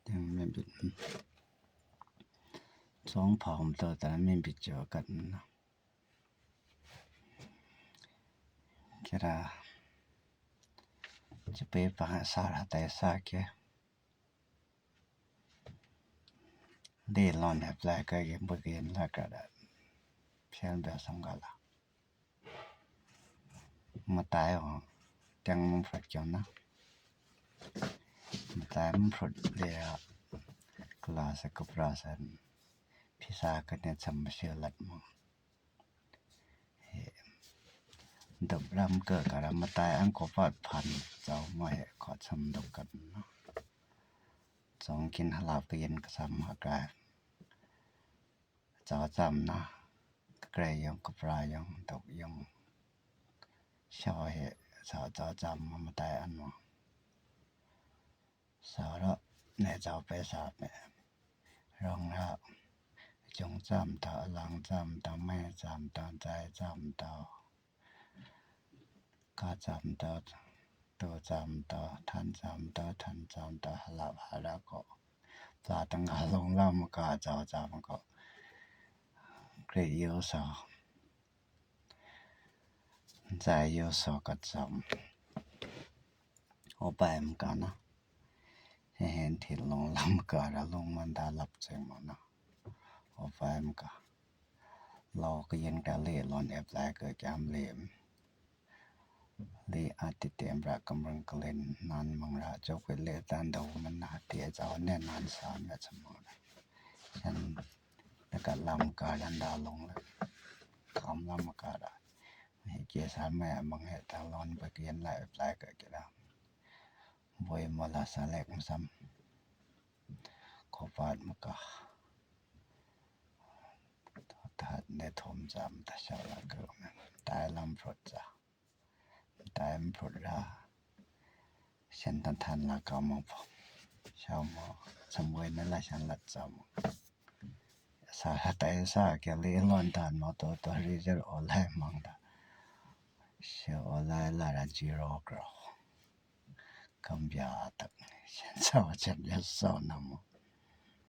ยังไม่บิด2 palm ตัวแต่ไม่บิดเจอกันนะkira cepe bahasa Taisa ke de lon apply ka ye bagian la kada pian ba sangala matai ho tang mum phat kyona matai mum phat le class ka prasan phisa ka ne samsya lat moดับรำเกิดกะมาตายอันก็ปอดพันเจ้าไม่ขอชำดกันเนาะ2กินหลาบเย็นก็ซ้ำหากายเจ้าจำนะไกรยงกับปลายงตกยงชาวเหเจ้าจำมาตายอันเนาะสาระในเจ้าไปสาบเนี่ยรองรับจงจำต่อหลังจำต่อแม่จำต่อใจจำต่อก็จำต่อตัวจำต่อท่านจำต่อท่านจำต่อหลับหาแล้วก็ปลาตั้งหาลงล่ามก็เจ้าจำก็เกลียวสอใจเยสอก็จำเอาไปมันกันนะเห็นที่ลงล่ามก็แล้วลงมันได้หลับใจมันนะเอาไปมันก็เราก็ยังกะเล่ลอนแอบไลเกิดแกมเล่มli ati tembra kamrang kalen nan mangra chokwe le tan do man na tie jaw ne nan sa me chamo chan ka lam ka dan da long la kam lam ka da he ke sa me mang he ta lon ba kien la apply ka ke da boy mala sa lek sam ko pat ma ka ta ne thom jam ta sha la ka ta lam prot jaตามผลราฉันทันละกามพชาวมอสมวยนั่นละฉันลัดจำสาหัสไตสาเกลีลอนทานมอตัวรีเจอร์ออนไลน์มังดาเชื่อออนไลน์ละระจีโรกรอคำยาตักฉันสาวฉันจะสอนนำ